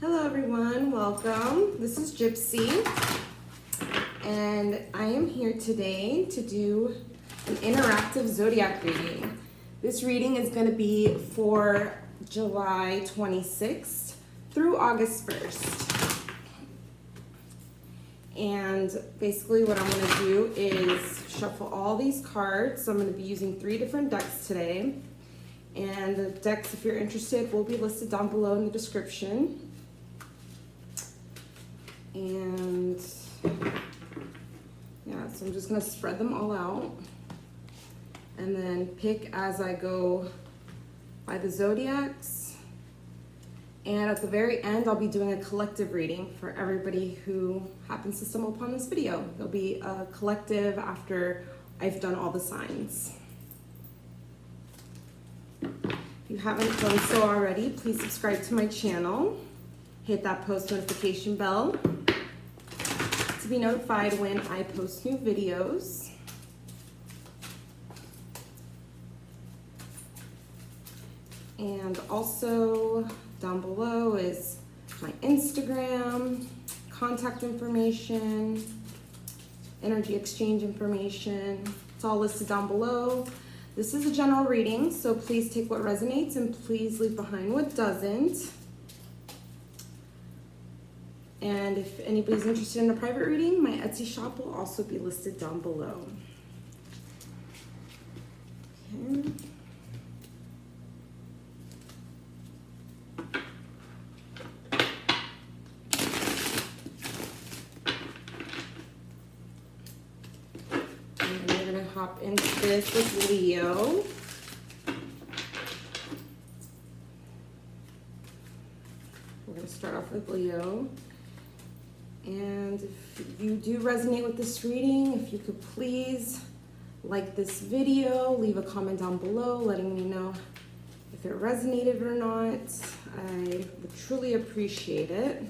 Hello everyone, welcome. This is Gypsy and I am here today to do an interactive zodiac reading. This reading is going to be for July 26th through August 1st. And basically what I'm going to do is shuffle all these cards. So I'm going to be using 3 different decks today. And the decks, if you're interested, will be listed down below in the description. And yeah, so I'm just gonna spread them all out and then pick as I go by the zodiacs. And at the very end, I'll be doing a collective reading for everybody who happens to stumble upon this video. There'll be a collective after I've done all the signs. If you haven't done so already, please subscribe to my channel. Hit that post notification bell to be notified when I post new videos. And also down below is my Instagram, contact information, energy exchange information. It's all listed down below. This is a general reading, so please take what resonates and please leave behind what doesn't. And if anybody's interested in a private reading, my Etsy shop will also be listed down below. Okay. And we're gonna hop into this with Leo. We're gonna start off with Leo. And if you do resonate with this reading, if you could please like this video, leave a comment down below letting me know if it resonated or not. I would truly appreciate it.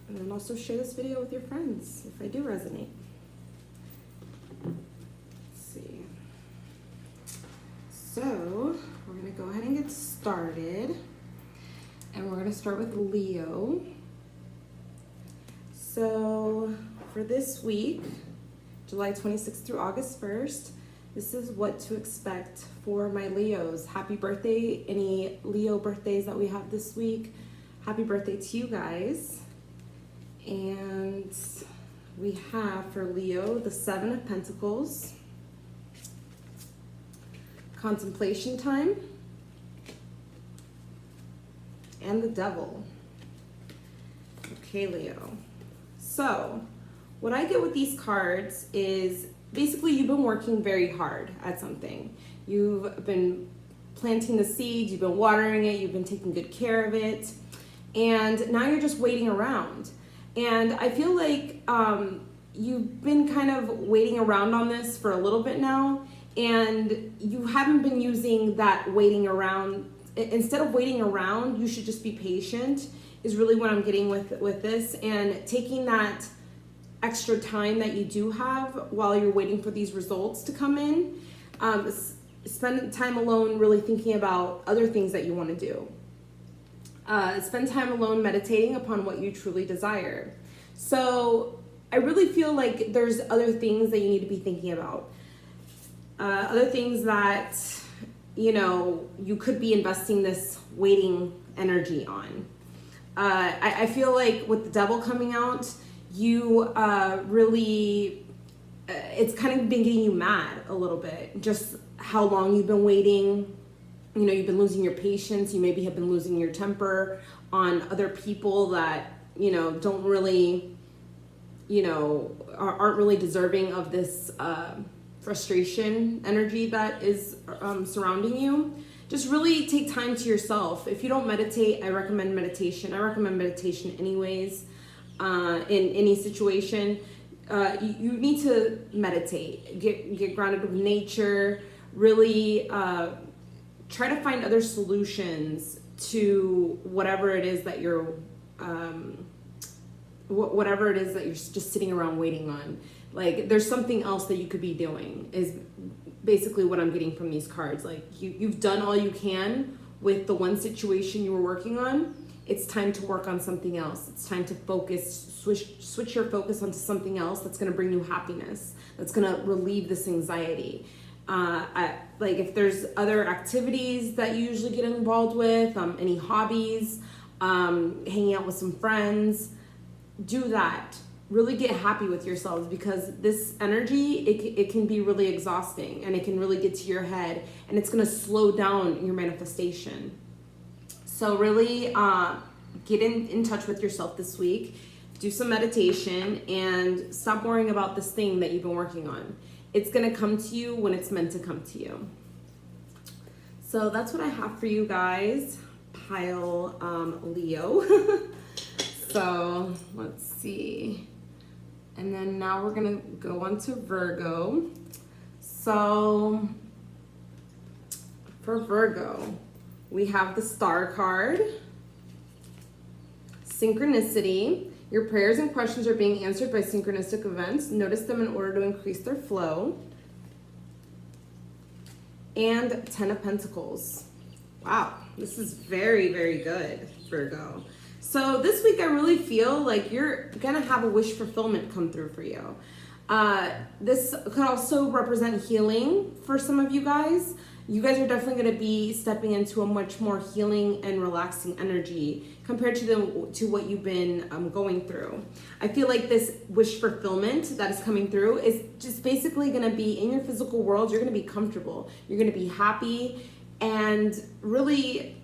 And then also share this video with your friends if I do resonate. Let's see. So we're gonna go ahead and get started. And we're gonna start with Leo. So for this week, July 26th through August 1st, this is what to expect for my Leos. Happy birthday, any Leo birthdays that we have this week. Happy birthday to you guys. And we have for Leo, the 7 of Pentacles, contemplation time, and the Devil. Okay, Leo. So what I get with these cards is basically you've been working very hard at something. You've been planting the seeds, you've been watering it, you've been taking good care of it, and now you're just waiting around. And I feel like you've been kind of waiting around on this for a little bit now, and you haven't been using that waiting around. Instead of waiting around, you should just be patient is really what I'm getting with this, and taking that extra time that you do have while you're waiting for these results to come in. Spend time alone really thinking about other things that you want to do. Spend time alone meditating upon what you truly desire. So I really feel like there's other things that you need to be thinking about. Other things that, you know, you could be investing this waiting energy on. I feel like with the Devil coming out, you really, it's kind of been getting you mad a little bit. Just how long you've been waiting. You know, you've been losing your patience. You maybe have been losing your temper on other people that, you know, don't really, you know, aren't really deserving of this frustration energy that is surrounding you. Just really take time to yourself. If you don't meditate, I recommend meditation. I recommend meditation anyways. In any situation, you need to meditate. Get grounded with nature. Really try to find other solutions to whatever it is that you're whatever it is that you're just sitting around waiting on. Like, there's something else that you could be doing, is basically what I'm getting from these cards. Like you've done all you can with the one situation you were working on. It's time to work on something else. It's time to focus, switch your focus onto something else that's going to bring you happiness, that's going to relieve this anxiety. Like if there's other activities that you usually get involved with, any hobbies, hanging out with some friends, do that. Really get happy with yourselves, because this energy, it can be really exhausting, and it can really get to your head, and it's going to slow down your manifestation. So really get in touch with yourself this week. Do some meditation and stop worrying about this thing that you've been working on. It's going to come to you when it's meant to come to you. So that's what I have for you guys. Pile Leo. So let's see. And then now we're going to go on to Virgo. So for Virgo, we have the Star card. Synchronicity. Your prayers and questions are being answered by synchronistic events. Notice them in order to increase their flow. And 10 of Pentacles. Wow, this is very, very good, Virgo. So this week I really feel like you're gonna have a wish fulfillment come through for you. This could also represent healing for some of you guys. You guys are definitely going to be stepping into a much more healing and relaxing energy compared to what you've been going through. I feel like this wish fulfillment that is coming through is just basically going to be in your physical world. You're going to be comfortable. You're going to be happy, and really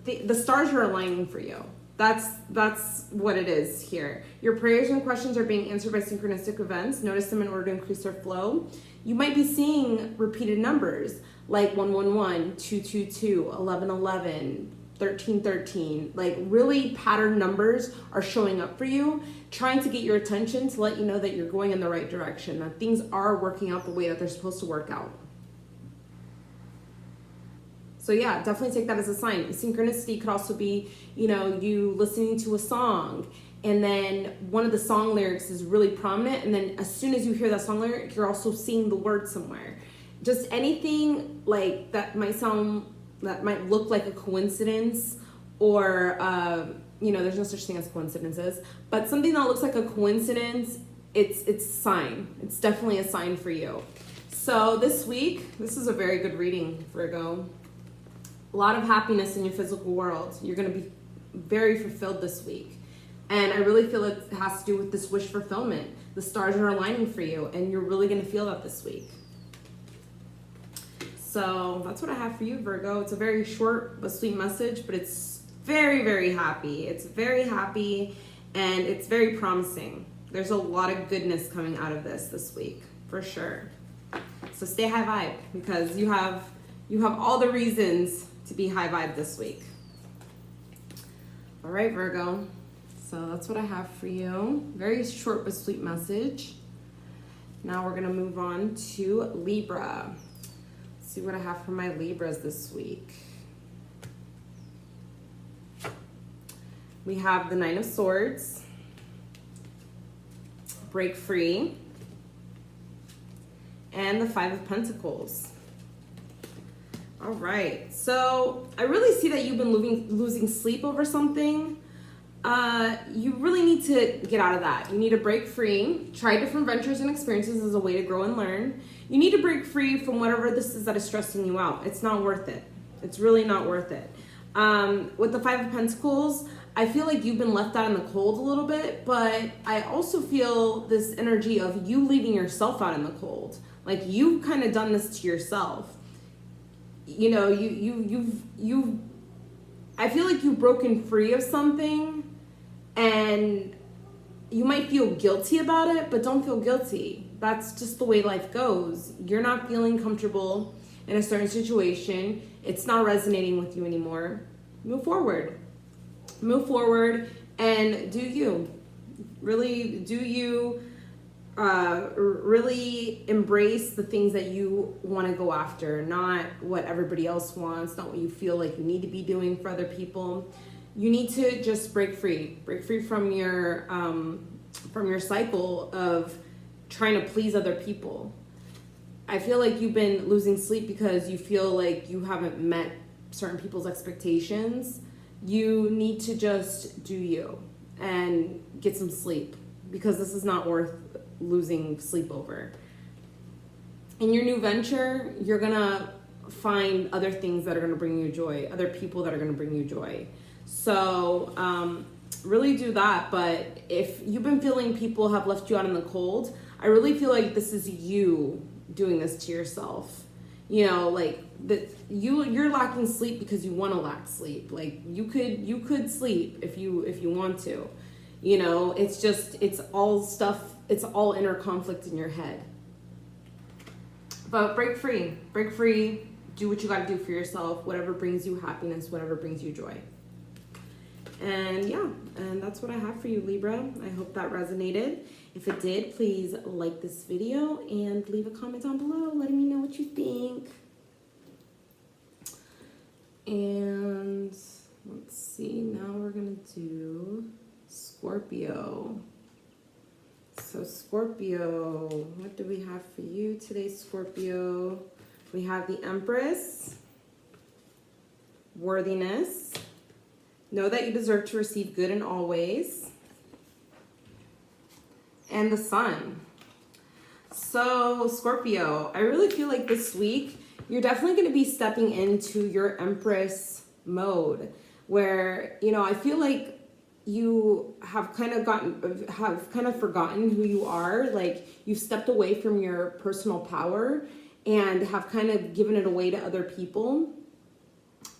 the stars are aligning for you. That's what it is here. Your prayers and questions are being answered by synchronistic events. Notice them in order to increase their flow. You might be seeing repeated numbers like 111, 222, 1111, 1313. Like really patterned numbers are showing up for you, trying to get your attention to let you know that you're going in the right direction, that things are working out the way that they're supposed to work out. So yeah, definitely take that as a sign. Synchronicity could also be, you listening to a song, and then one of the song lyrics is really prominent, and then as soon as you hear that song lyric, you're also seeing the word somewhere. Just anything like that might look like a coincidence, or there's no such thing as coincidences, but something that looks like a coincidence, it's a sign. It's definitely a sign for you. So this week, this is a very good reading, Virgo. A lot of happiness in your physical world. You're going to be very fulfilled this week. And I really feel it has to do with this wish fulfillment. The stars are aligning for you, and you're really going to feel that this week. So that's what I have for you, Virgo. It's a very short but sweet message, but it's very, very happy. It's very happy, and it's very promising. There's a lot of goodness coming out of this week, for sure. So stay high vibe, because you have all the reasons to be high vibe this week. All right, Virgo. So that's what I have for you. Very short but sweet message. Now we're gonna move on to Libra. Let's see what I have for my Libras this week. We have the Nine of Swords, break free, and the Five of Pentacles. All right, so I really see that you've been losing sleep over something. You really need to get out of that. You need to break free. Try different ventures and experiences as a way to grow and learn. You need to break free from whatever this is that is stressing you out. It's not worth it. It's really not worth it. With the Five of Pentacles, I feel like you've been left out in the cold a little bit, but I also feel this energy of you leaving yourself out in the cold. Like you've kind of done this to yourself. I feel like you've broken free of something, and you might feel guilty about it, but don't feel guilty. That's just the way life goes. You're not feeling comfortable in a certain situation. It's not resonating with you anymore. Move forward. Move forward and do you. Really do you. Really embrace the things that you want to go after, not what everybody else wants, not what you feel like you need to be doing for other people. You need to just break free from your cycle of trying to please other people. I feel like you've been losing sleep because you feel like you haven't met certain people's expectations. You need to just do you and get some sleep, because this is not worth losing sleep over. In your new venture, you're gonna find other things that are gonna bring you joy, other people that are gonna bring you joy. So really do that. But if you've been feeling people have left you out in the cold, I really feel like this is you doing this to yourself. You know, like that you're lacking sleep because you want to lack sleep. Like you could sleep if you want to. You know, it's all inner conflict in your head. But break free, do what you got to do for yourself, whatever brings you happiness, whatever brings you joy. And yeah, and that's what I have for you, Libra. I hope that resonated. If it did, please like this video and leave a comment down below letting me know what you think. And let's see, now we're gonna do Scorpio. So Scorpio, what do we have for you today, Scorpio? We have the Empress, worthiness, know that you deserve to receive good and always, and the Sun. So Scorpio, I really feel like this week you're definitely going to be stepping into your Empress mode, where, you know, I feel like you have kind of forgotten who you are. Like you've stepped away from your personal power and have kind of given it away to other people.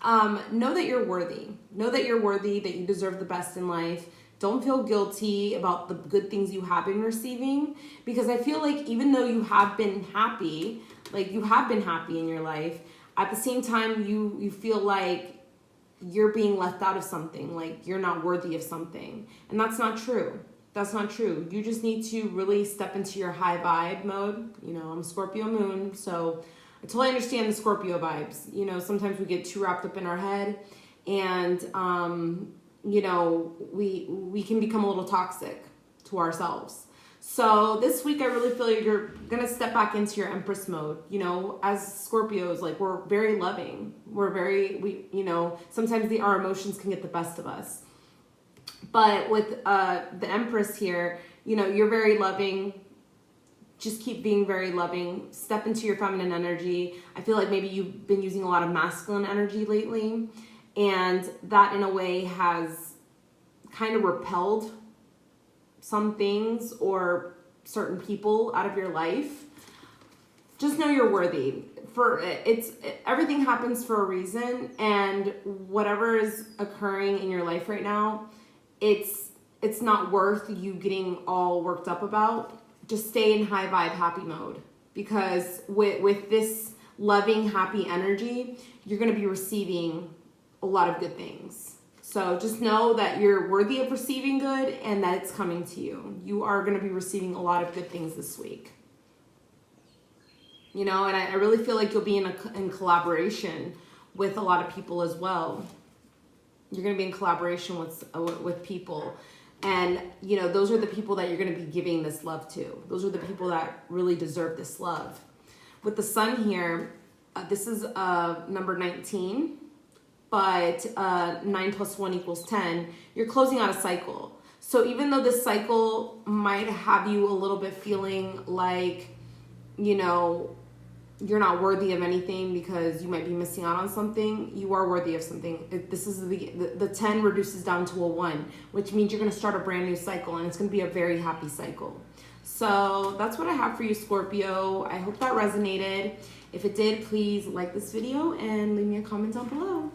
Know that you're worthy. Know that you're worthy, that you deserve the best in life. Don't feel guilty about the good things you have been receiving, because I feel like even though you have been happy, like you have been happy in your life, at the same time you feel like you're being left out of something, like you're not worthy of something. And that's not true. That's not true. You just need to really step into your high vibe mode. You know, I'm Scorpio moon, so I totally understand the Scorpio vibes. You know, sometimes we get too wrapped up in our head, and you know, we can become a little toxic to ourselves. So this week, I really feel like you're gonna step back into your Empress mode. You know, as Scorpios, like we're very loving. You know, sometimes our emotions can get the best of us. But with the Empress here, you know, you're very loving. Just keep being very loving. Step into your feminine energy. I feel like maybe you've been using a lot of masculine energy lately, and that in a way has kind of repelled some things or certain people out of your life. Just know you're worthy. Everything happens for a reason, and whatever is occurring in your life right now, it's not worth you getting all worked up about. Just stay in high vibe happy mode, because with this loving happy energy, you're going to be receiving a lot of good things. So just know that you're worthy of receiving good and that it's coming to you. You are going to be receiving a lot of good things this week. You know, and I really feel like you'll be in collaboration with a lot of people as well. You're going to be in collaboration with people. And, you know, those are the people that you're going to be giving this love to. Those are the people that really deserve this love. With the Sun here, this is number 19. But 9 plus 1 equals 10. You're closing out a cycle. So even though this cycle might have you a little bit feeling like, you know, you're not worthy of anything because you might be missing out on something, you are worthy of something. This is the 10 reduces down to a 1, which means you're going to start a brand new cycle, and it's going to be a very happy cycle. So that's what I have for you, Scorpio. I hope that resonated. If it did, please like this video and leave me a comment down below.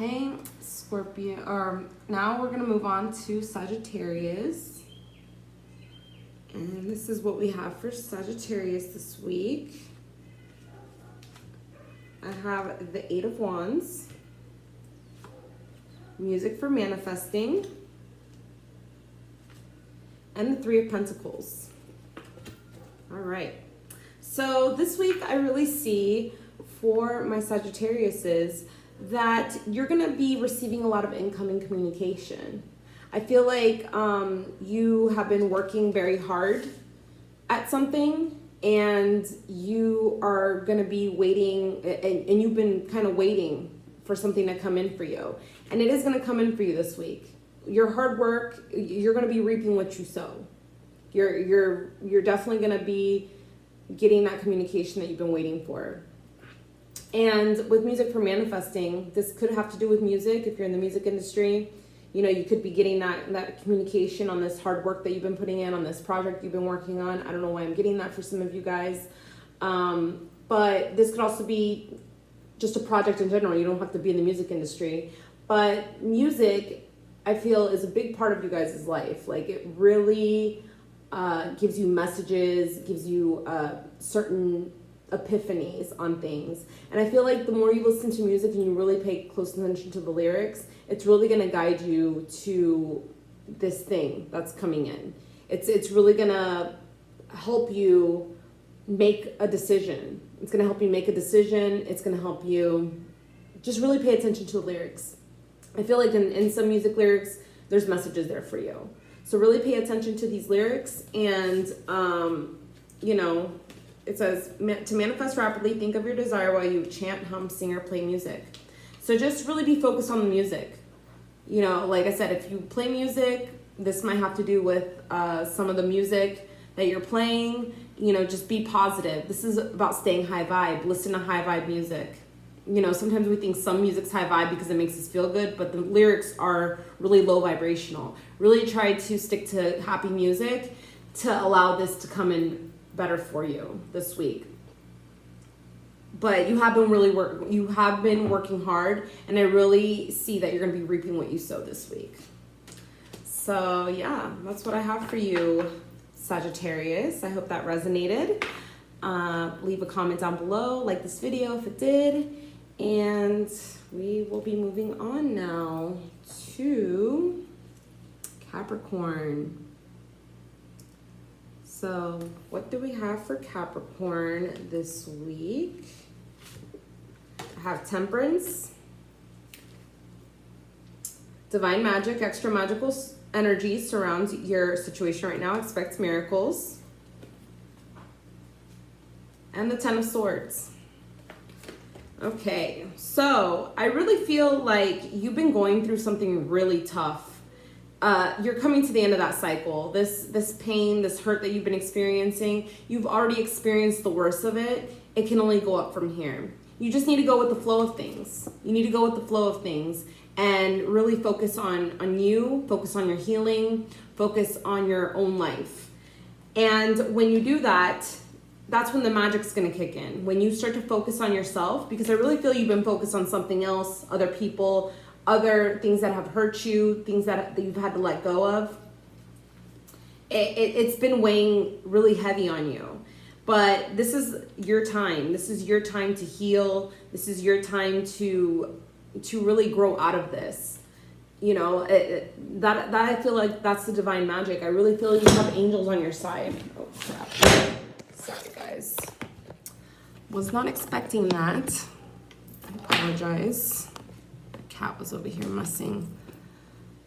Okay, Scorpio, now we're going to move on to Sagittarius. And this is what we have for Sagittarius this week. I have the 8 of Wands, music for manifesting, and the 3 of Pentacles. All right. So this week I really see for my Sagittariuses that you're going to be receiving a lot of incoming communication. I feel like you have been working very hard at something and you are going to be waiting, and you've been kind of waiting for something to come in for you. And it is going to come in for you this week. Your hard work, you're going to be reaping what you sow. You're definitely going to be getting that communication that you've been waiting for. And with music for manifesting, this could have to do with music. If you're in the music industry, you know, you could be getting that communication on this hard work that you've been putting in, on this project you've been working on. I don't know why I'm getting that for some of you guys. But this could also be just a project in general. You don't have to be in the music industry. But music, I feel, is a big part of you guys' life. Like, it really gives you messages, gives you certain epiphanies on things. And I feel like the more you listen to music and you really pay close attention to the lyrics, it's really going to guide you to this thing that's coming in. It's really going to help you make a decision. It's going to help you make a decision. It's going to help you just really pay attention to the lyrics. I feel like in some music lyrics, there's messages there for you. So really pay attention to these lyrics. And, you know, it says, to manifest rapidly, think of your desire while you chant, hum, sing, or play music. So just really be focused on the music. You know, like I said, if you play music, this might have to do with some of the music that you're playing. You know, just be positive. This is about staying high vibe. Listen to high vibe music. You know, sometimes we think some music's high vibe because it makes us feel good, but the lyrics are really low vibrational. Really try to stick to happy music to allow this to come in better for you this week. But you have been working hard, and I really see that you're going to be reaping what you sow this week. So yeah, that's what I have for you, Sagittarius. I hope that resonated. Leave a comment down below, like this video if it did, and we will be moving on now to Capricorn. So what do we have for Capricorn this week? I have Temperance, Divine Magic, extra magical energy surrounds your situation right now. Expect miracles. And the Ten of Swords. Okay, so I really feel like you've been going through something really tough. You're coming to the end of that cycle. This pain, this hurt that you've been experiencing, you've already experienced the worst of it. It can only go up from here. You just need to go with the flow of things. You need to go with the flow of things and really focus on you, focus on your healing, focus on your own life. And when you do that, that's when the magic's gonna kick in. When you start to focus on yourself, because I really feel you've been focused on something else, other people, other things that have hurt you, things that you've had to let go of. It's been weighing really heavy on you. But this is your time. This is your time to heal. This is your time to really grow out of this. You know, that I feel like that's the divine magic. I really feel you have angels on your side. Oh, crap. Sorry, guys. Was not expecting that. I apologize. The cat was over here messing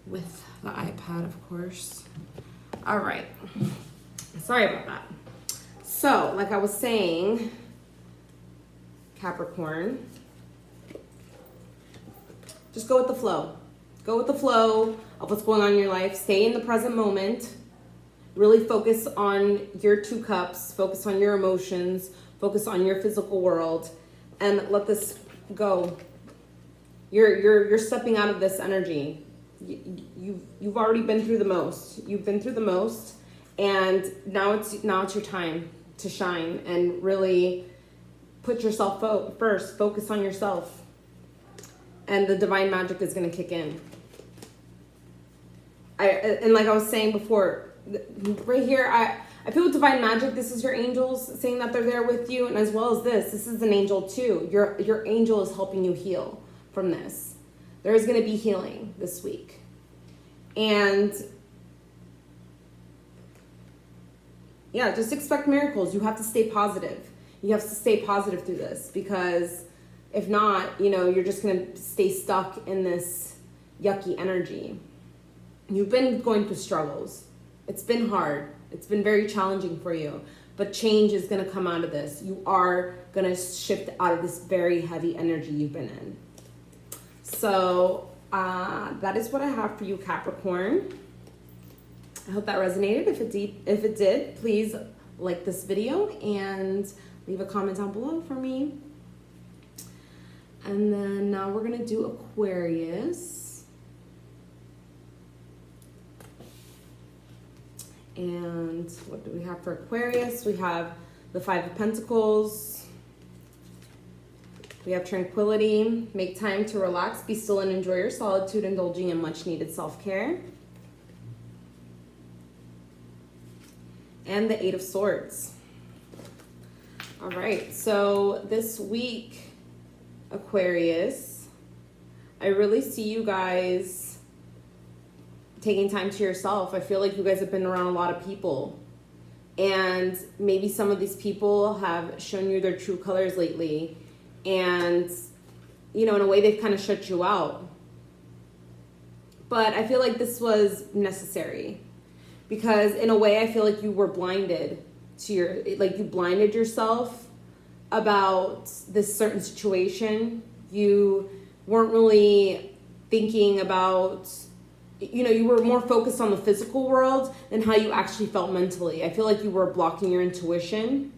with the iPad, of course. All right. Sorry about that. So, like I was saying, Capricorn, just go with the flow. Go with the flow of what's going on in your life. Stay in the present moment. Really focus on your two cups. Focus on your emotions. Focus on your physical world, and let this go. You're stepping out of this energy. You've already been through the most. You've been through the most, and now it's your time to shine and really put yourself first. Focus on yourself, and the divine magic is going to kick in. And like I was saying before, right here, I feel with divine magic, this is your angels saying that they're there with you, and as well as this is an angel too. Your angel is helping you heal from this. There is going to be healing this week, and yeah, just expect miracles. You have to stay positive. You have to stay positive through this, because if not, you know, you're just going to stay stuck in this yucky energy. You've been going through struggles. It's been hard. It's been very challenging for you, but change is going to come out of this. You are going to shift out of this very heavy energy you've been in. So that is what I have for you, Capricorn. I hope that resonated. If it did, please like this video and leave a comment down below for me. And then now we're going to do Aquarius. And what do we have for Aquarius? We have the Five of Pentacles. We have tranquility. Make time to relax, be still, and enjoy your solitude, indulging in much needed self-care. And the Eight of Swords. All right, so this week, Aquarius, I really see you guys taking time to yourself. I feel like you guys have been around a lot of people, and maybe some of these people have shown you their true colors lately, and you know, in a way they've kind of shut you out. But I feel like this was necessary, because in a way I feel like you were blinded to you blinded yourself about this certain situation. You weren't really thinking about, you know, you were more focused on the physical world than how you actually felt mentally. I feel like you were blocking your intuition.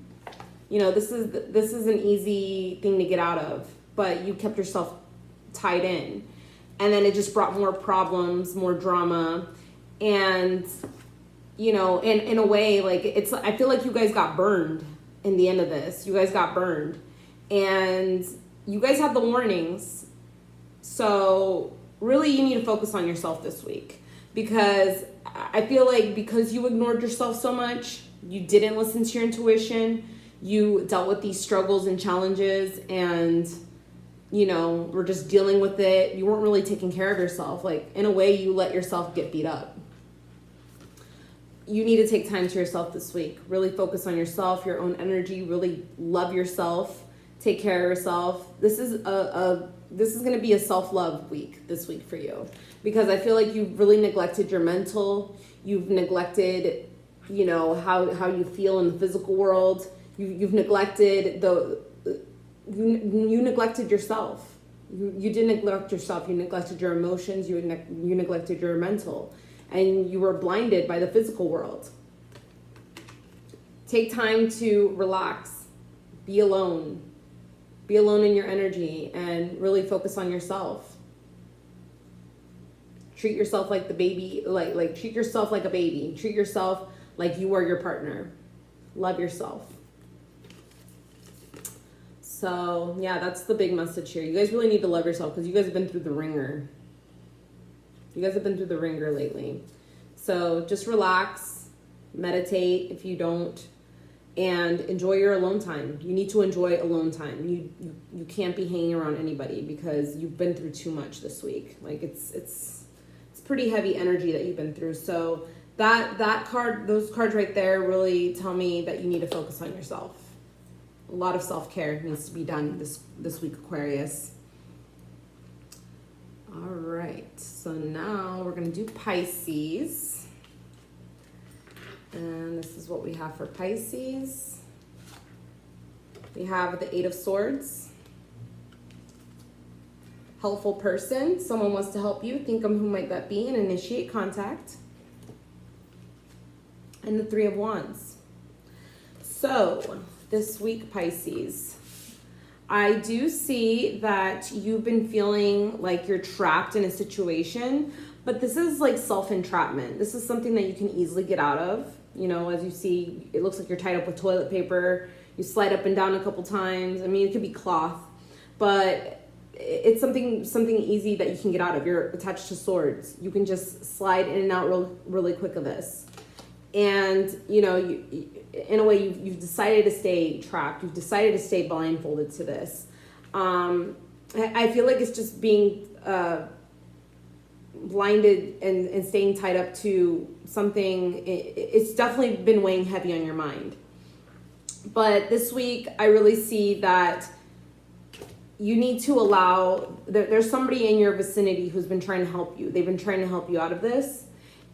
You know, this is an easy thing to get out of, but you kept yourself tied in. And then it just brought more problems, more drama. And, you know, in a way, like, I feel like you guys got burned in the end of this. You guys got burned. And you guys had the warnings. So really you need to focus on yourself this week, because I feel like because you ignored yourself so much, you didn't listen to your intuition, you dealt with these struggles and challenges, and you know, were just dealing with it. You weren't really taking care of yourself. Like, in a way, you let yourself get beat up. You need to take time to yourself this week. Really focus on yourself, your own energy, really love yourself, take care of yourself. This is going to be a self-love week this week for you, because I feel like you've really neglected your mental. You've neglected, you know, how you feel in the physical world. You've neglected you neglected yourself. You didn't neglect yourself. You neglected your emotions. You neglected your mental, and you were blinded by the physical world. Take time to relax, be alone in your energy, and really focus on yourself. Treat yourself like the baby, like treat yourself like a baby. Treat yourself like you are your partner. Love yourself. So yeah, that's the big message here. You guys really need to love yourself, because you guys have been through the ringer. You guys have been through the ringer lately. So just relax, meditate if you don't, and enjoy your alone time. You need to enjoy alone time. You can't be hanging around anybody, because you've been through too much this week. Like, it's pretty heavy energy that you've been through. So those cards right there really tell me that you need to focus on yourself. A lot of self-care needs to be done this week, Aquarius. All right, so now we're going to do Pisces. And this is what we have for Pisces. We have the Eight of Swords. Helpful person. Someone wants to help you. Think of who might that be and initiate contact. And the Three of Wands. So this week, Pisces, I do see that you've been feeling like you're trapped in a situation, but this is like self-entrapment. This is something that you can easily get out of. You know, as you see, it looks like you're tied up with toilet paper. You slide up and down a couple times. I mean, it could be cloth, but it's something easy that you can get out of. You're attached to swords. You can just slide in and out really quick of this. And, you know, in a way, you've decided to stay trapped. You've decided to stay blindfolded to this. I feel like it's just being blinded and staying tied up to something. It's definitely been weighing heavy on your mind. But this week, I really see that you need to allow, there's somebody in your vicinity who's been trying to help you. They've been trying to help you out of this.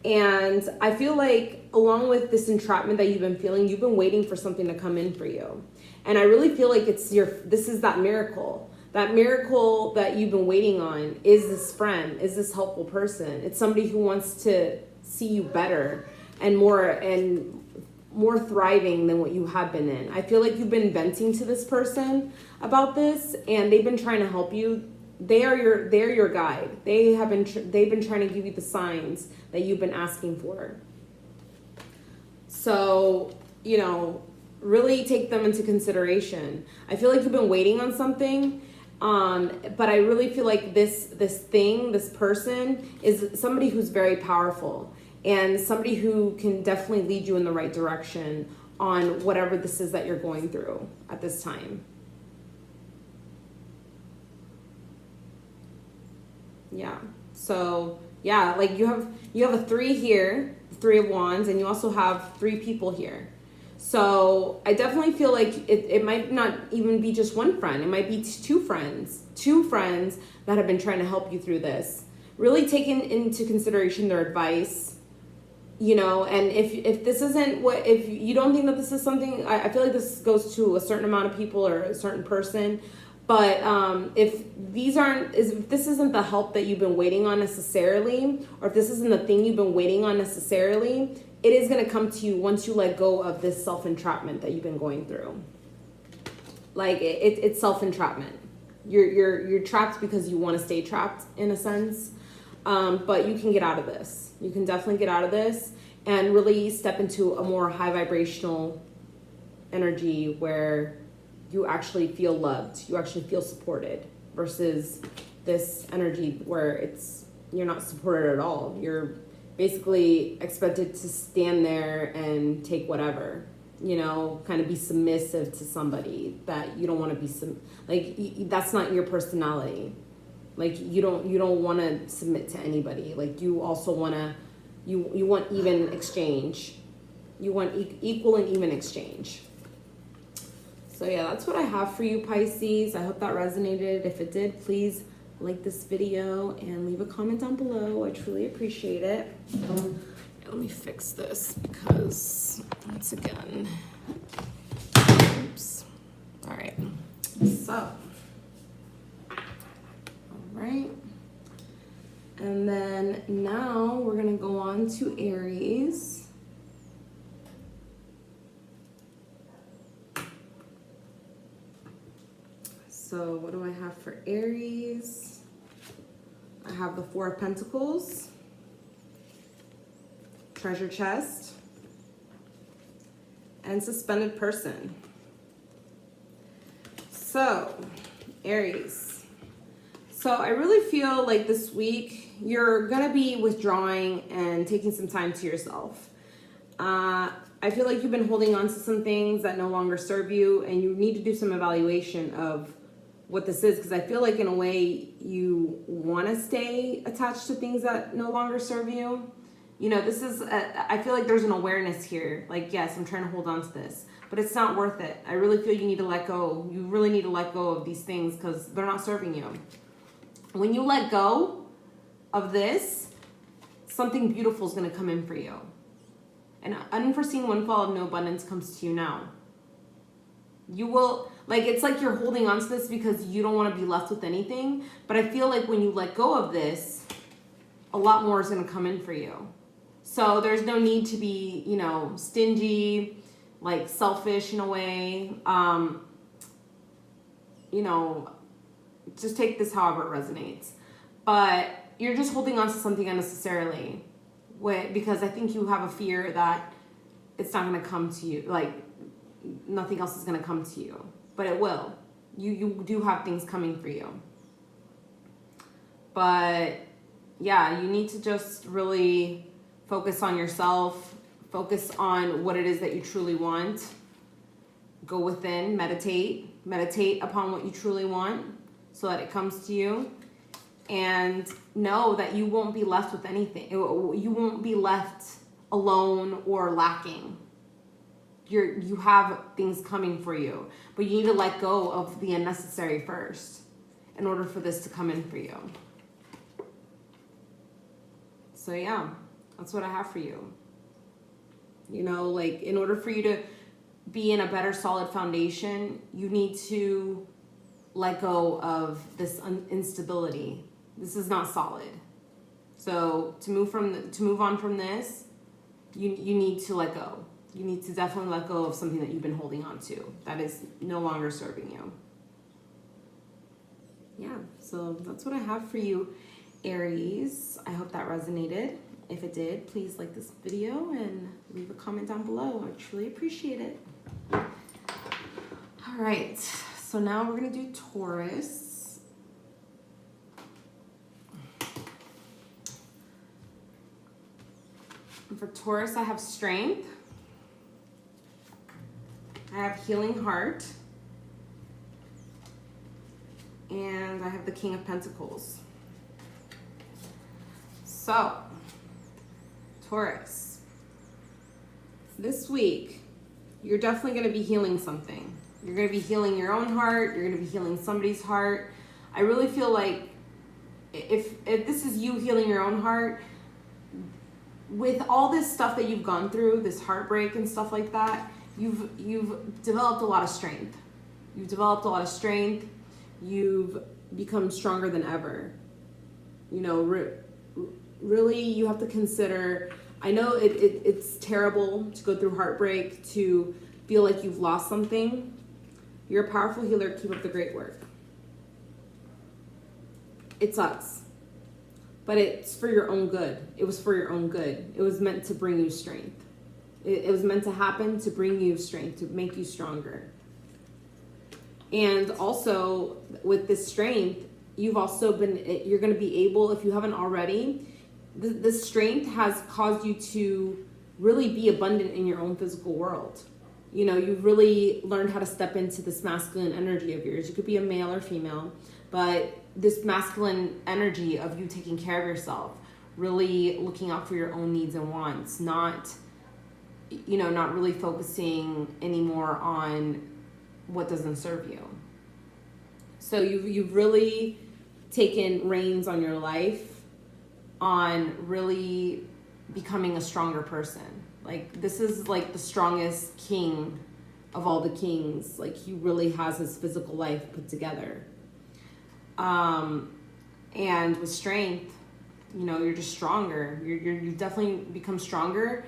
And I feel like along with this entrapment that you've been feeling, you've been waiting for something to come in for you. And I really feel like this is that miracle. That miracle that you've been waiting on is this friend, is this helpful person. It's somebody who wants to see you better and more thriving than what you have been in. I feel like you've been venting to this person about this, and they've been trying to help you. They're your guide. They've been trying to give you the signs that you've been asking for. So, you know, really take them into consideration. I feel like you've been waiting on something, but I really feel like this person is somebody who's very powerful and somebody who can definitely lead you in the right direction on whatever this is that you're going through at this time. Yeah. So yeah, like you have a 3 here, 3 of Wands, and you also have 3 people here. So I definitely feel like it might not even be just one friend. It might be 2 friends that have been trying to help you through this. Really taking into consideration their advice, you know, and if this isn't if you don't think that this is something, I feel like this goes to a certain amount of people or a certain person. But if this isn't the help that you've been waiting on necessarily, or if this isn't the thing you've been waiting on necessarily, it is going to come to you once you let go of this self-entrapment that you've been going through. Like it's self-entrapment. You're trapped because you want to stay trapped in a sense, but you can get out of this. You can definitely get out of this and really step into a more high vibrational energy where you actually feel loved, you actually feel supported, versus this energy where you're not supported at all. You're basically expected to stand there and take whatever, you know, kind of be submissive to somebody that you don't want to be that's not your personality. Like you don't want to submit to anybody. Like you also want to you want even exchange. You want equal and even exchange. So yeah, that's what I have for you, Pisces. I hope that resonated. If it did, please like this video and leave a comment down below. I truly appreciate it. Let me fix this because once again, oops. All right, so, all right. And then now we're gonna go on to Aries. So what do I have for Aries? I have the 4 of Pentacles, Treasure Chest, and Suspended Person. So, Aries. So I really feel like this week you're gonna be withdrawing and taking some time to yourself. I feel like you've been holding on to some things that no longer serve you, and you need to do some evaluation of what this is, because I feel like in a way you want to stay attached to things that no longer serve you. You know, I feel like there's an awareness here. Like, yes, I'm trying to hold on to this, but it's not worth it. I really feel you need to let go. You really need to let go of these things because they're not serving you. When you let go of this, something beautiful is going to come in for you. An unforeseen windfall of no abundance comes to you now. You will, like, it's like you're holding on to this because you don't want to be left with anything. But I feel like when you let go of this, a lot more is going to come in for you. So there's no need to be, you know, stingy, like selfish in a way. You know, just take this however it resonates. But you're just holding on to something unnecessarily because I think you have a fear that it's not going to come to you. Like, nothing else is going to come to you, but it will. You do have things coming for you. But yeah, you need to just really focus on yourself, focus on what it is that you truly want. Go within, meditate upon what you truly want so that it comes to you, and know that you won't be left with anything. You won't be left alone or lacking. You have things coming for you, but you need to let go of the unnecessary first in order for this to come in for you. So yeah, That's what I have for you. You know, like, in order for you to be in a better solid foundation, you need to let go of this instability. This is not solid. So to move on from this, you need to let go. You need to definitely let go of something that you've been holding on to that is no longer serving you. Yeah, so that's what I have for you, Aries. I hope that resonated. If it did, please like this video and leave a comment down below. I truly appreciate it. All right, so now we're gonna do Taurus. And for Taurus, I have strength. I have healing heart. And I have the King of Pentacles. So, Taurus, this week, you're definitely going to be healing something. You're going to be healing your own heart. You're going to be healing somebody's heart. I really feel like if this is you healing your own heart, with all this stuff that you've gone through, this heartbreak and stuff like that, you've developed a lot of strength. You've developed a lot of strength. You've become stronger than ever. You know, really, you have to consider, I know it's terrible to go through heartbreak, to feel like you've lost something. You're a powerful healer. Keep up the great work. It sucks, but it's for your own good. It was for your own good. It was meant to bring you strength. It was meant to happen to bring you strength, to make you stronger. And also, with this strength, you're going to be able, if you haven't already, the strength has caused you to really be abundant in your own physical world. You know, you've really learned how to step into this masculine energy of yours. You could be a male or female, but this masculine energy of you taking care of yourself, really looking out for your own needs and wants, not really focusing anymore on what doesn't serve you. So you've really taken reins on your life, on really becoming a stronger person. Like, this is like the strongest king of all the kings. Like, he really has his physical life put together. And with strength, you know, you're just stronger. You've definitely become stronger.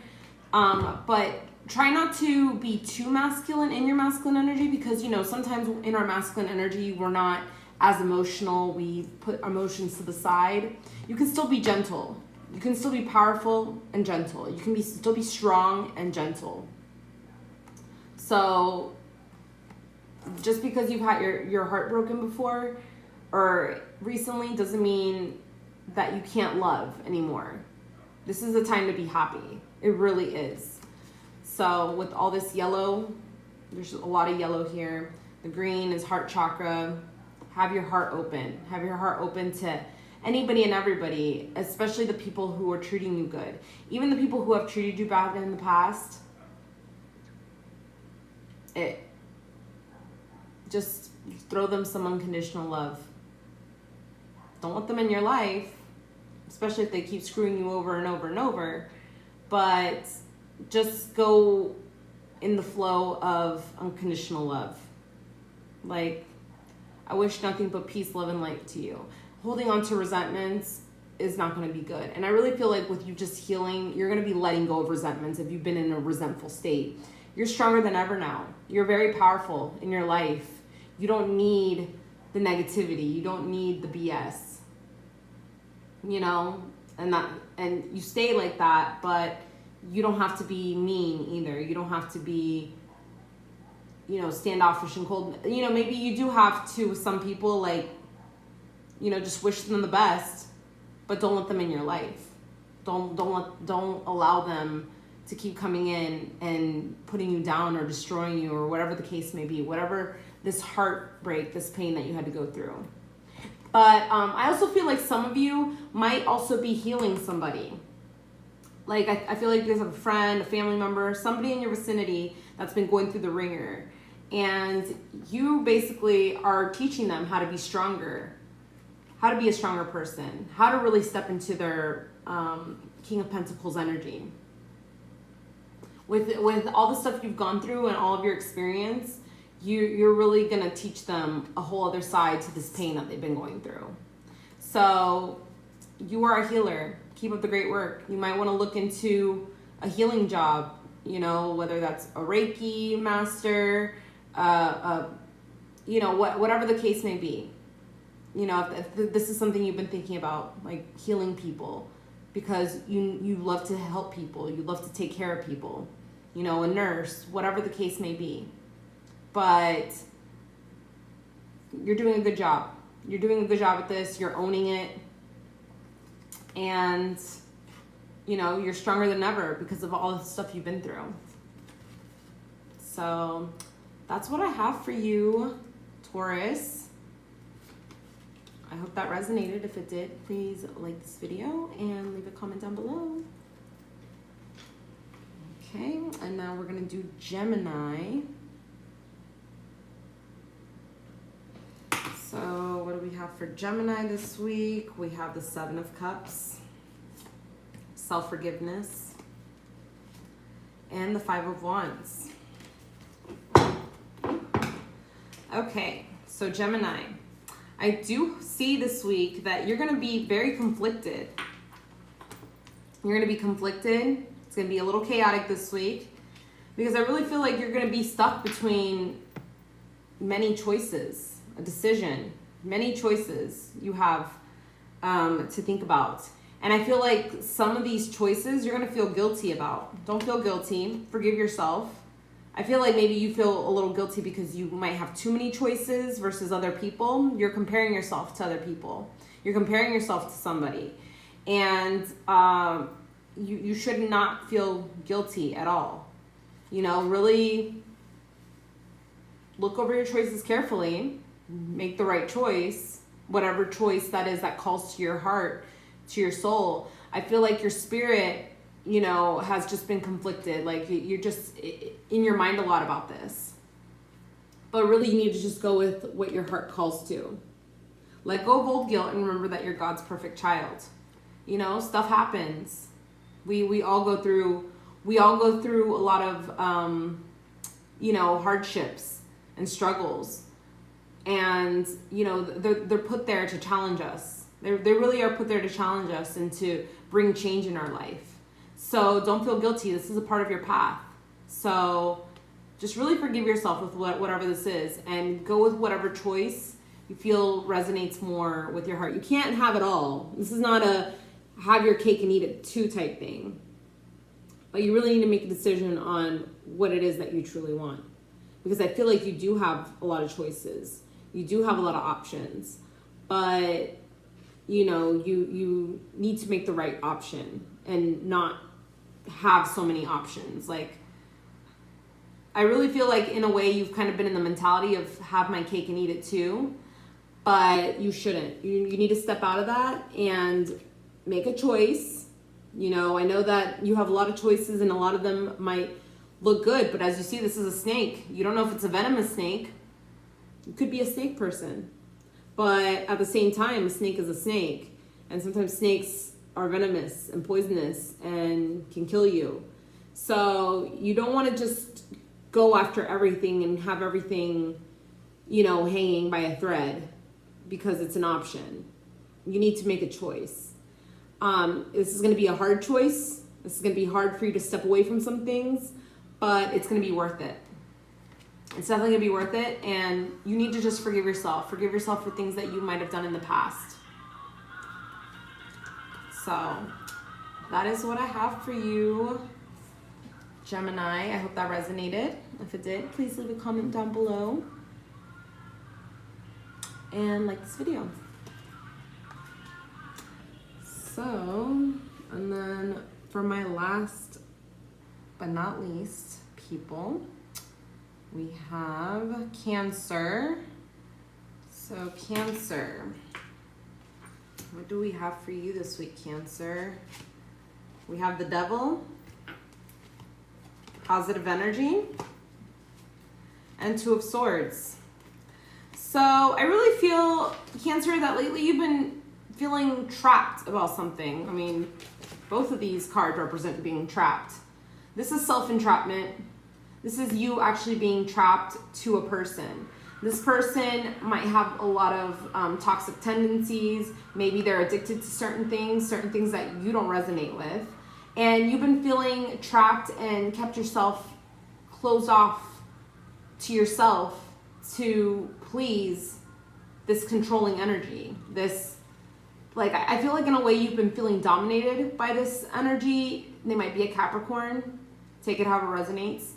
But try not to be too masculine in your masculine energy, because, you know, sometimes in our masculine energy, we're not as emotional. We put emotions to the side. You can still be gentle. You can still be powerful and gentle. You can still be strong and gentle. So just because you've had your heart broken before or recently doesn't mean that you can't love anymore. This is the time to be happy. It really is. So with all this yellow, there's a lot of yellow here. The green is heart chakra. Have your heart open. Have your heart open to anybody and everybody, especially the people who are treating you good. Even the people who have treated you bad in the past. Just throw them some unconditional love. Don't let them in your life, especially if they keep screwing you over and over and over. But just go in the flow of unconditional love. Like, I wish nothing but peace, love, and light to you. Holding on to resentments is not going to be good. And I really feel like with you just healing, you're going to be letting go of resentments if you've been in a resentful state. You're stronger than ever now. You're very powerful in your life. You don't need the negativity. You don't need the BS. You know, and you stay like that, but you don't have to be mean either. You don't have to be, you know, standoffish and cold. You know, maybe you do have to with some people, like, you know, just wish them the best, but don't let them in your life. Don't allow them to keep coming in and putting you down or destroying you or whatever the case may be, whatever this heartbreak, this pain that you had to go through. But I also feel like some of you might also be healing somebody. Like, I feel like you guys have a friend, a family member, somebody in your vicinity that's been going through the ringer. And you basically are teaching them how to be stronger, how to be a stronger person, how to really step into their King of Pentacles energy. With all the stuff you've gone through and all of your experience, you're really going to teach them a whole other side to this pain that they've been going through. So you are a healer. Keep up the great work. You might want to look into a healing job, you know, whether that's a Reiki master, you know, whatever the case may be. You know, if this is something you've been thinking about, like healing people, because you love to help people, you love to take care of people, you know, a nurse, whatever the case may be. But you're doing a good job. You're doing a good job at this. You're owning it. And, you know, you're stronger than ever because of all the stuff you've been through. So that's what I have for you, Taurus. I hope that resonated. If it did, please like this video and leave a comment down below. Okay, and now we're going to do Gemini. So what do we have for Gemini this week? We have the Seven of Cups, self-forgiveness, and the Five of Wands. Okay, so Gemini, I do see this week that you're going to be very conflicted. You're going to be conflicted. It's going to be a little chaotic this week because I really feel like you're going to be stuck between many choices, a decision, many choices you have to think about. And I feel like some of these choices you're going to feel guilty about. Don't feel guilty. Forgive yourself. I feel like maybe you feel a little guilty because you might have too many choices versus other people. You're comparing yourself to other people. You're comparing yourself to somebody. And you should not feel guilty at all. You know, really look over your choices carefully. Make the right choice, whatever choice that is that calls to your heart, to your soul. I feel like your spirit, you know, has just been conflicted. Like you're just in your mind a lot about this. But really you need to just go with what your heart calls to. Let go of old guilt and remember that you're God's perfect child. You know, stuff happens. We all go through a lot of you know, hardships and struggles. And, you know, they're put there to challenge us. They really are put there to challenge us and to bring change in our life. So don't feel guilty. This is a part of your path. So just really forgive yourself with whatever this is and go with whatever choice you feel resonates more with your heart. You can't have it all. This is not a have your cake and eat it too type thing. But you really need to make a decision on what it is that you truly want. Because I feel like you do have a lot of choices. You do have a lot of options. But, you know, you need to make the right option and not have so many options. Like, I really feel like in a way you've kind of been in the mentality of have my cake and eat it too, but you shouldn't. You need to step out of that and make a choice. You know, I know that you have a lot of choices and a lot of them might look good, but as you see, this is a snake. You don't know if it's a venomous snake. You could be a snake person, but at the same time, a snake is a snake, and sometimes snakes are venomous and poisonous and can kill you. So you don't want to just go after everything and have everything, you know, hanging by a thread because it's an option. You need to make a choice. This is going to be a hard choice. This is going to be hard for you to step away from some things, but it's going to be worth it. It's definitely going to be worth it, and you need to just forgive yourself. Forgive yourself for things that you might have done in the past. So that is what I have for you, Gemini. I hope that resonated. If it did, please leave a comment down below and like this video. So, and then for my last but not least people, we have Cancer. So Cancer, what do we have for you this week, Cancer? We have the Devil, positive energy, and Two of Swords. So I really feel, Cancer, that lately you've been feeling trapped about something. I mean, Both of these cards represent being trapped. This is self-entrapment. This is you actually being trapped to a person. This person might have a lot of toxic tendencies. Maybe they're addicted to certain things that you don't resonate with. And you've been feeling trapped and kept yourself closed off to yourself to please this controlling energy. This, like, I feel like in a way you've been feeling dominated by this energy. They might be a Capricorn. Take it however it resonates.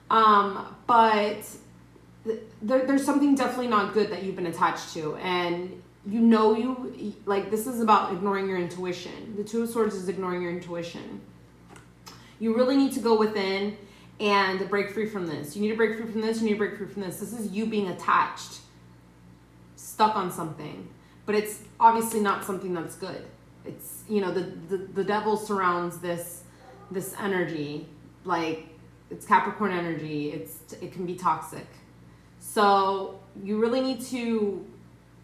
But there's something definitely not good that you've been attached to. And this is about ignoring your intuition. The Two of Swords is ignoring your intuition. You really need to go within and break free from this. You need to break free from this. You need to break free from this. This is you being attached, stuck on something. But it's obviously not something that's good. It's, the devil surrounds this energy. Like, it's Capricorn energy. It can be toxic. So you really need to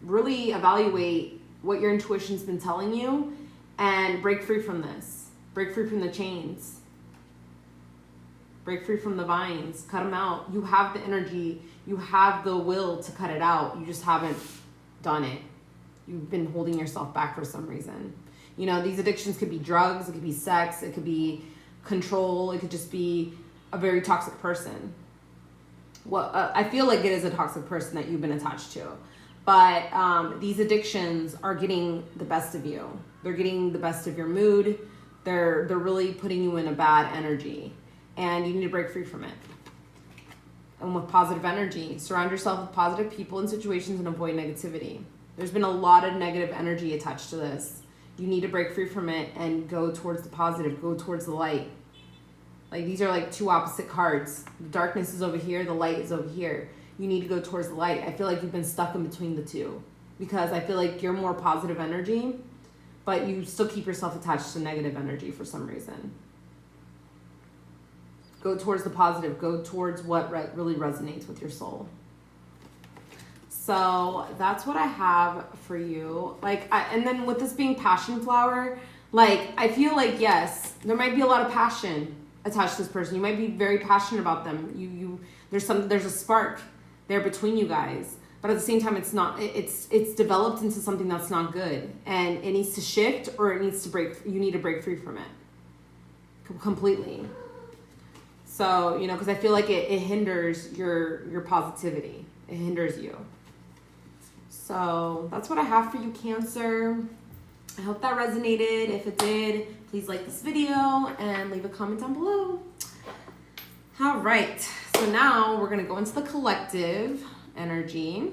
really evaluate what your intuition's been telling you and break free from this. Break free from the chains. Break free from the vines. Cut them out. You have the energy. You have the will to cut it out. You just haven't done it. You've been holding yourself back for some reason. These addictions could be drugs. It could be sex. It could be control. It could just be a very toxic person. Well, I feel like it is a toxic person that you've been attached to. But these addictions are getting the best of you. They're getting the best of your mood. They're really putting you in a bad energy. And you need to break free from it. And with positive energy, surround yourself with positive people and situations and avoid negativity. There's been a lot of negative energy attached to this. You need to break free from it and go towards the positive, go towards the light. Like, these are like two opposite cards. The darkness is over here, the light is over here. You need to go towards the light. I feel like you've been stuck in between the two because I feel like you're more positive energy, but you still keep yourself attached to negative energy for some reason. Go towards the positive. Go towards what really resonates with your soul. So that's what I have for you. And then with this being passion flower, I feel like, yes, there might be a lot of passion attached to this person. You might be very passionate about them. There's a spark there between you guys, but at the same time, it's developed into something that's not good, and it needs to shift, or it needs to break. You need to break free from it completely. So, because I feel like it hinders your positivity. It hinders you. So that's what I have for you, Cancer. I hope that resonated. If it did, please like this video and leave a comment down below. All right. So now we're going to go into the collective energy.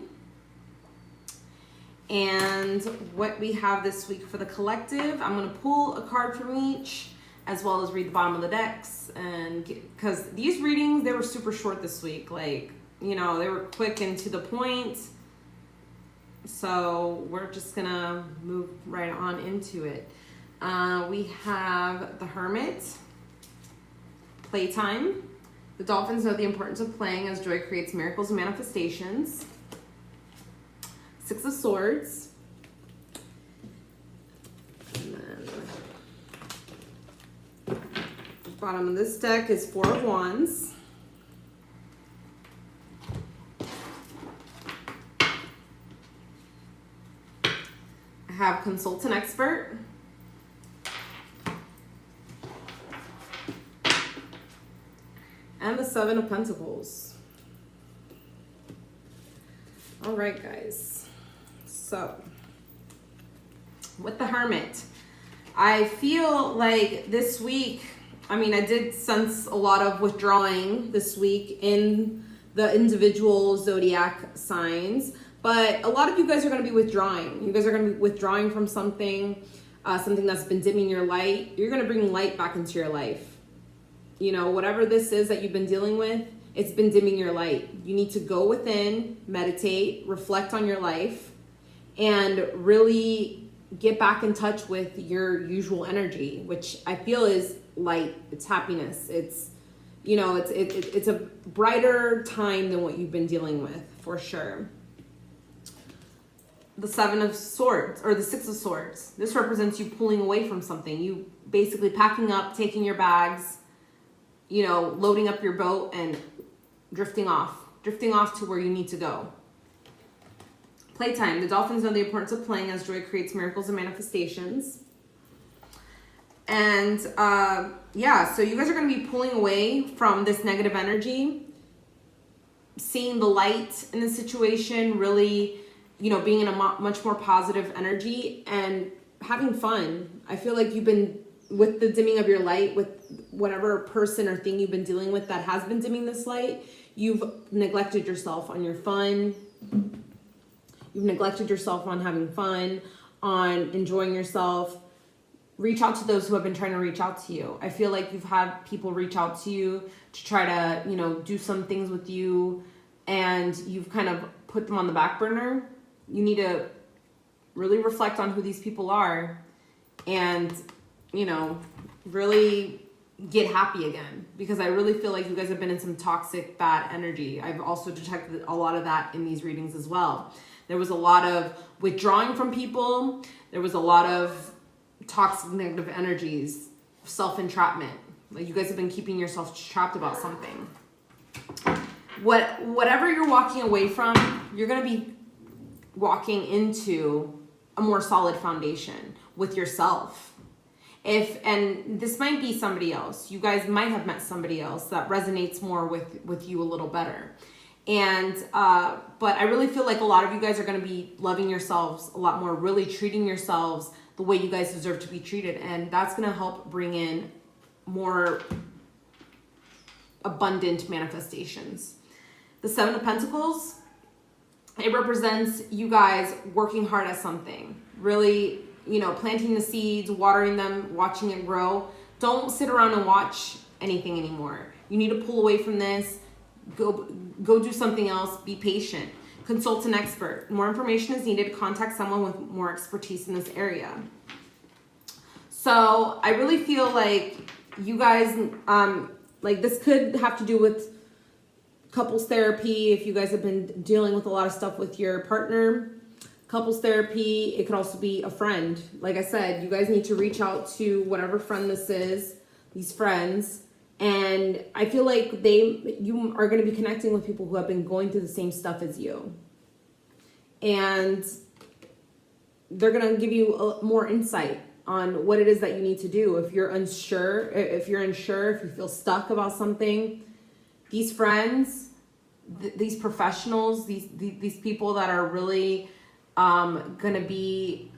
And what we have this week for the collective, I'm going to pull a card from each, as well as read the bottom of the decks. And because these readings, they were super short this week. They were quick and to the point. So we're just going to move right on into it. We have the Hermit, playtime. The Dolphins know the importance of playing as joy creates miracles and manifestations. Six of Swords. And then bottom of this deck is Four of Wands. I have Consult an Expert. And the Seven of Pentacles. All right, guys. So, with the Hermit, I feel like this week, I did sense a lot of withdrawing this week in the individual zodiac signs, but a lot of you guys are going to be withdrawing. You guys are going to be withdrawing from something that's been dimming your light. You're going to bring light back into your life. Whatever this is that you've been dealing with, it's been dimming your light. You need to go within, meditate, reflect on your life, and really get back in touch with your usual energy, which I feel is light. It's happiness. It's, it's a brighter time than what you've been dealing with, for sure. the Seven of Swords or the Six of Swords. This represents you pulling away from something. You basically packing up, taking your bags, you know, loading up your boat and drifting off to where you need to go. Playtime. The Dolphins know the importance of playing as joy creates miracles and manifestations. And yeah, so you guys are going to be pulling away from this negative energy, seeing the light in the situation, really, you know, being in a much more positive energy and having fun. I feel like you've been, with the dimming of your light, with whatever person or thing you've been dealing with that has been dimming this light, you've neglected yourself on your fun. You've neglected yourself on having fun, on enjoying yourself. Reach out to those who have been trying to reach out to you. I feel like you've had people reach out to you to try to, you know, do some things with you, and you've kind of put them on the back burner. You need to really reflect on who these people are and, you know, really get happy again, because I really feel like you guys have been in some toxic, bad energy. I've also detected a lot of that in these readings as well. There was a lot of withdrawing from people. There was a lot of toxic, negative energies, self-entrapment. Like you guys have been keeping yourself trapped about something. Whatever you're walking away from, you're going to be walking into a more solid foundation with yourself. And this might be somebody else. You guys might have met somebody else that resonates more with you a little better. And, but I really feel like a lot of you guys are going to be loving yourselves a lot more, really treating yourselves the way you guys deserve to be treated. And that's going to help bring in more abundant manifestations. The Seven of Pentacles, it represents you guys working hard at something, really, you know, planting the seeds, watering them, watching it grow. Don't sit around and watch anything anymore. You need to pull away from this. Go do something else. Be patient. Consult an expert. More information is needed. Contact someone with more expertise in this area. So I really feel like you guys, like this could have to do with couples therapy. If you guys have been dealing with a lot of stuff with your partner, couples therapy. It could also be a friend. Like I said, you guys need to reach out to whatever friend this is, these friends. And I feel like you are going to be connecting with people who have been going through the same stuff as you. And they're going to give you more insight on what it is that you need to do. If you're unsure, if you feel stuck about something, these friends, these professionals, these people that are really going to be,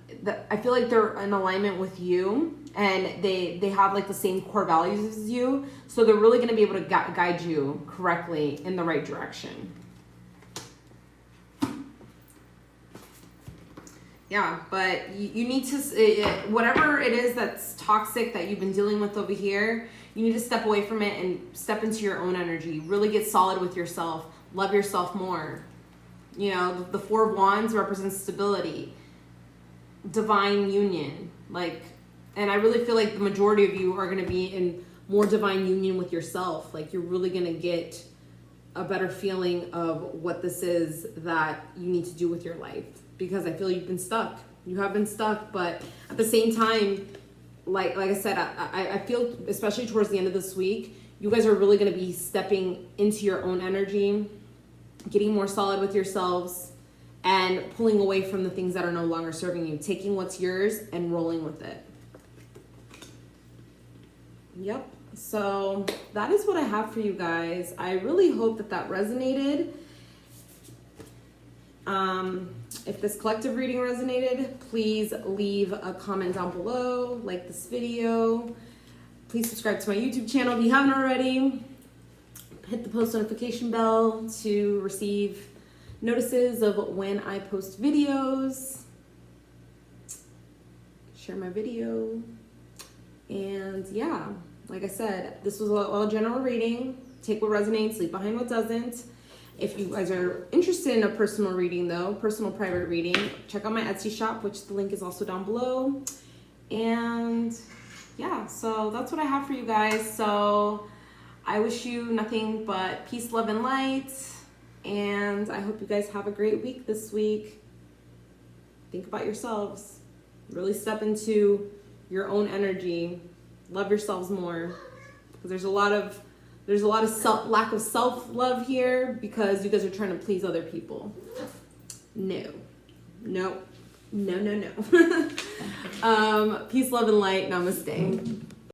I feel like they're in alignment with you. And they have like the same core values as you. So they're really going to be able to guide you correctly in the right direction. Yeah, but you need to, whatever it is that's toxic that you've been dealing with over here, you need to step away from it and step into your own energy. Really get solid with yourself. Love yourself more. You know, the Four of Wands represents stability, divine union, like. And I really feel like the majority of you are going to be in more divine union with yourself. Like you're really going to get a better feeling of what this is that you need to do with your life. Because I feel you've been stuck. You have been stuck. But at the same time, like I said, I feel, especially towards the end of this week, you guys are really going to be stepping into your own energy, getting more solid with yourselves, and pulling away from the things that are no longer serving you. Taking what's yours and rolling with it. Yep. So that is what I have for you guys. I really hope that resonated. If this collective reading resonated, please leave a comment down below, like this video. Please subscribe to my YouTube channel if you haven't already. Hit the post notification bell to receive notices of when I post videos. Share my video. And yeah, like I said, this was a general reading. Take what resonates, leave behind what doesn't. If you guys are interested in a personal reading though, personal private reading, check out my Etsy shop, which the link is also down below. And yeah, so that's what I have for you guys. So I wish you nothing but peace, love, and light. And I hope you guys have a great week this week. think about yourselves. Really step into your own energy. Love yourselves more. Because there's a lot of lack of self-love here because you guys are trying to please other people. No. Peace, love, and light. Namaste.